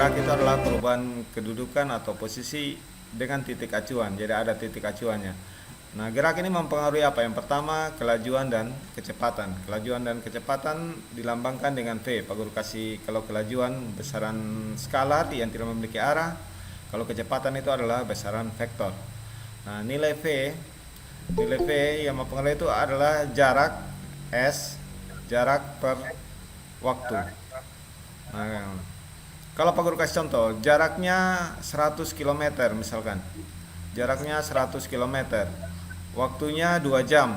gerak itu adalah perubahan kedudukan atau posisi dengan titik acuan. Jadi ada titik acuannya. Nah, gerak ini mempengaruhi apa? Yang pertama, kelajuan dan kecepatan. Kelajuan dan kecepatan dilambangkan dengan V. Pak Guru kasih, kalau kelajuan besaran skalar yang tidak memiliki arah, kalau kecepatan itu adalah besaran vektor. Nah, nilai V yang mempengaruhi itu adalah jarak S, jarak per waktu. Nah, kalau Pak Guru kasih contoh, jaraknya 100 km misalkan. Jaraknya 100 km. Waktunya 2 jam.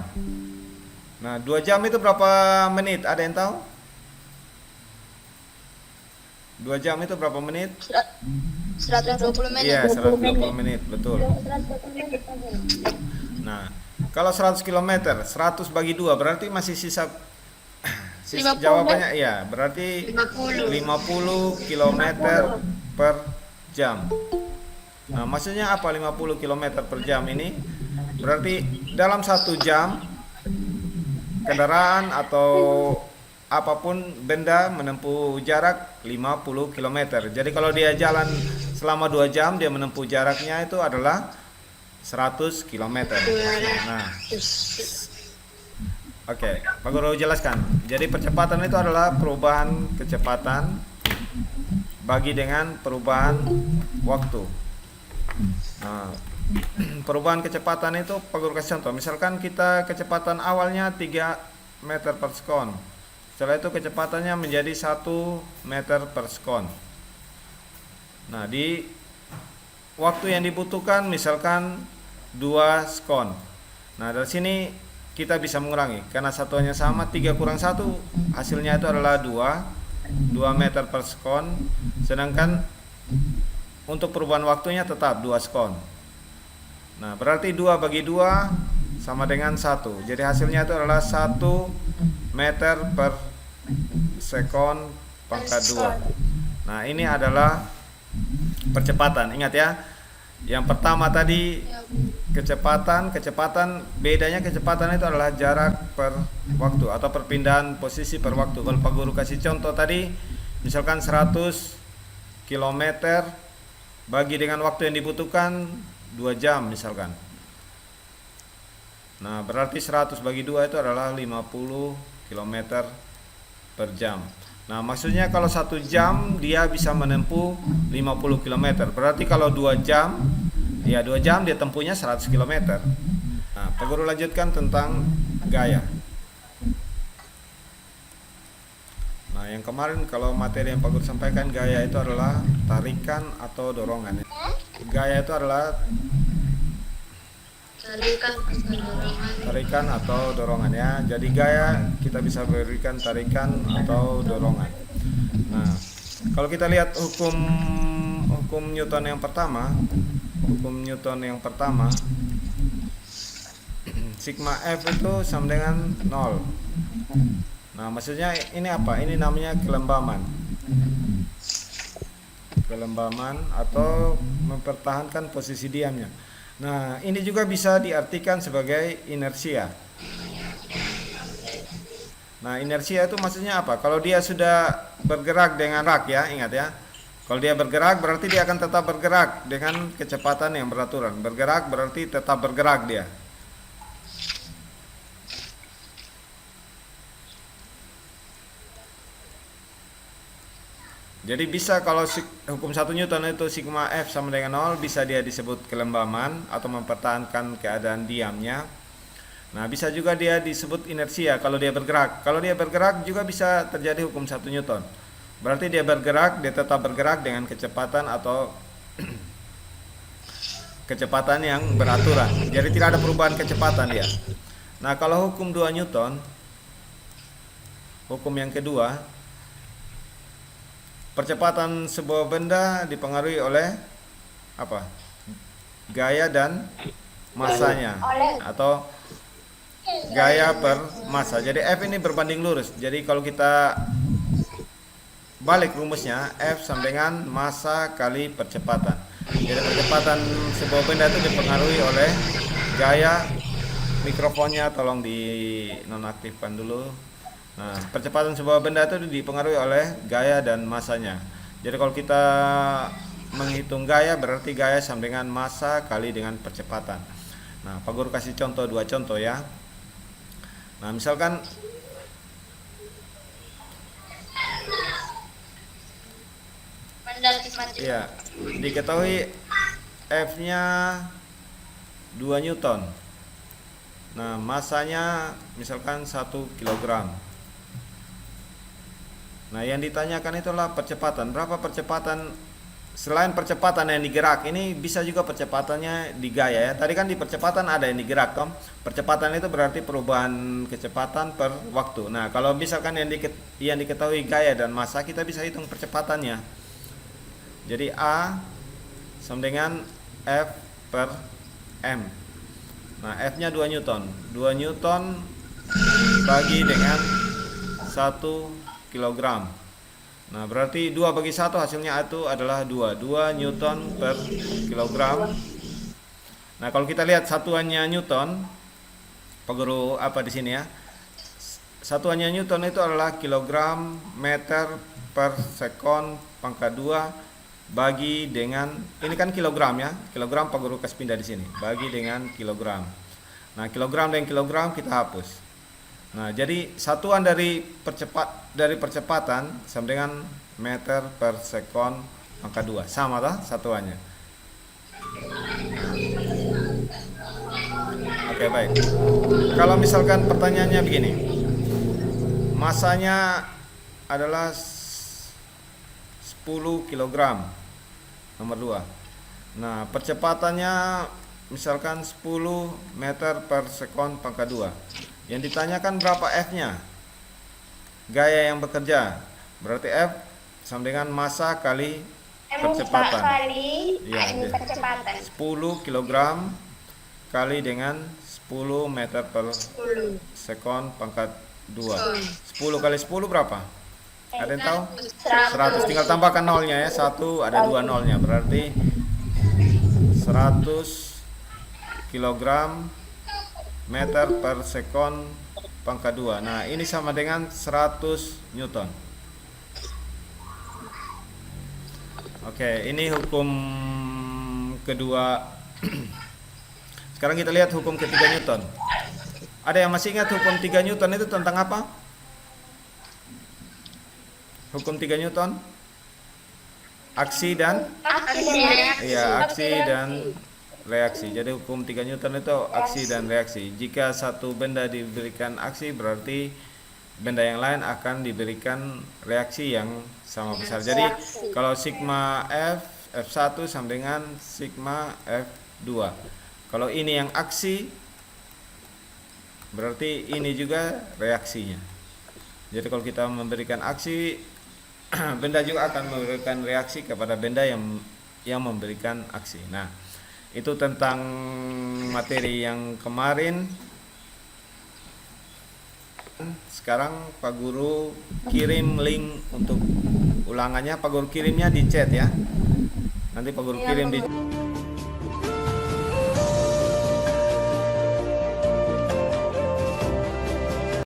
Nah, 2 jam itu berapa menit? Ada yang tahu? 2 jam itu berapa menit? 120 menit. Iya, 120 menit, betul. Nah, kalau 100 km, 100 bagi 2 berarti masih sisa 50. jawabannya iya, berarti 50 km per jam. Nah, maksudnya apa 50 km per jam ini? Berarti dalam 1 jam kendaraan atau apapun benda menempuh jarak 50 km. Jadi kalau dia jalan selama 2 jam, dia menempuh jaraknya itu adalah 100 km. Nah, oke, Pak Guru jelaskan. Jadi percepatan itu adalah perubahan kecepatan bagi dengan perubahan waktu. Nah, perubahan kecepatan itu Pak Guru kasih contoh. Misalkan kita kecepatan awalnya 3 meter per sekon. Setelah itu kecepatannya menjadi 1 meter per sekon. Nah, di waktu yang dibutuhkan misalkan 2 sekon. Nah, dari sini kita bisa mengurangi. Karena satuannya sama, 3 kurang 1 hasilnya itu adalah 2 meter per sekon. Sedangkan untuk perubahan waktunya tetap 2 sekon. Nah, berarti 2 bagi 2 sama dengan 1. Jadi hasilnya itu adalah 1 meter per sekon pangkat 2. Nah, ini adalah percepatan. Ingat ya. Yang pertama tadi kecepatan bedanya kecepatan itu adalah jarak per waktu atau perpindahan posisi per waktu. Kalau Pak Guru kasih contoh tadi, misalkan 100 km bagi dengan waktu yang dibutuhkan 2 jam misalkan. Nah, berarti 100 bagi 2 itu adalah 50 km per jam. Nah, maksudnya kalau 1 jam dia bisa menempuh 50 km. Berarti kalau 2 jam, ya 2 jam dia tempuhnya 100 km. Nah, Pak Guru lanjutkan tentang gaya. Nah, yang kemarin kalau materi yang Pak Guru sampaikan, gaya itu adalah tarikan atau dorongan. Gaya itu adalah tarikan atau dorongan ya. Jadi gaya kita bisa berikan tarikan atau dorongan. Nah, kalau kita lihat hukum Newton yang pertama, sigma F itu sama dengan 0. Nah, maksudnya ini apa? Ini namanya kelembaman atau mempertahankan posisi diamnya. Nah, ini juga bisa diartikan sebagai inersia. Nah, inersia itu maksudnya apa? Kalau dia sudah bergerak dengan gerak ya, ingat ya. Kalau dia bergerak berarti dia akan tetap bergerak dengan kecepatan yang beraturan. Bergerak berarti tetap bergerak dia. Jadi bisa kalau hukum 1 Newton itu sigma F sama dengan 0, bisa dia disebut kelembaman atau mempertahankan keadaan diamnya. Nah, bisa juga dia disebut inersia kalau dia bergerak. Kalau dia bergerak juga bisa terjadi hukum 1 Newton. Berarti dia bergerak, dia tetap bergerak dengan kecepatan atau kecepatan yang beraturan. Jadi tidak ada perubahan kecepatan dia. Nah, kalau hukum 2 Newton, hukum yang kedua, percepatan sebuah benda dipengaruhi oleh apa? Gaya dan masanya atau gaya per massa. Jadi F ini berbanding lurus. Jadi kalau kita balik rumusnya, F sama dengan massa kali percepatan. Jadi percepatan sebuah benda itu dipengaruhi oleh gaya. Mikrofonnya tolong dinonaktifkan dulu. Nah, percepatan sebuah benda itu dipengaruhi oleh gaya dan masanya. Jadi kalau kita menghitung gaya, berarti gaya sama dengan massa kali dengan percepatan. Nah, Pak Guru kasih contoh, 2 contoh ya. Nah, misalkan Mendaki mati. ya, diketahui F-nya 2 Newton. Nah, massanya misalkan 1 kilogram. Nah, yang ditanyakan itulah percepatan. Berapa percepatan selain percepatan yang digerak, ini bisa juga percepatannya di gaya ya. Tadi kan di percepatan ada yang digerak, Tom. Percepatan itu berarti perubahan kecepatan per waktu. Nah, kalau misalkan yang diketahui gaya dan massa, kita bisa hitung percepatannya. Jadi A sama dengan F per M. Nah, F-nya 2 Newton. 2 Newton bagi dengan 1 kilogram. Nah, berarti 2 bagi 1 hasilnya itu adalah 2 Newton per kilogram. Nah, kalau kita lihat satuannya Newton, Pak Guru apa di sini ya? Satuannya Newton itu adalah kilogram meter per sekon pangkat 2 bagi dengan, ini kan kilogram ya. Kilogram Pak Guru kasih pindah di sini. Bagi dengan kilogram. Nah, kilogram dan kilogram kita hapus. Nah, jadi satuan dari percepatan sama dengan meter per sekon pangkat 2. Sama lah satuannya. Oke, baik. Kalau misalkan pertanyaannya begini. Masanya adalah 10 kilogram. Nomor 2. Nah, percepatannya misalkan 10 meter per sekon pangkat 2. Yang ditanyakan berapa F-nya? Gaya yang bekerja. Berarti F sama dengan massa kali percepatan. Ya, 10 kilogram kali dengan 10 meter per sekon pangkat 2. 10 kali 10 berapa? Ada yang tahu? 100. Tinggal tambahkan nolnya ya. 1 ada 2 nolnya. Berarti 100 kilogram meter per sekon pangkat 2. Nah, ini sama dengan 100 Newton. Oke, ini hukum kedua. Sekarang kita lihat hukum ketiga Newton. Ada yang masih ingat hukum 3 Newton itu tentang apa? Hukum 3 Newton? Aksi dan aksi dan reaksi. Jadi hukum 3 Newton itu aksi dan reaksi. Jika satu benda diberikan aksi, berarti benda yang lain akan diberikan reaksi yang sama besar. Jadi kalau sigma F1 sama dengan sigma F2. Kalau ini yang aksi, berarti ini juga reaksinya. Jadi kalau kita memberikan aksi, benda juga akan memberikan reaksi kepada benda yang memberikan aksi. Nah, itu tentang materi yang kemarin. Sekarang Pak Guru kirim link untuk ulangannya. Pak Guru kirimnya di chat ya. Nanti Pak Guru kirim di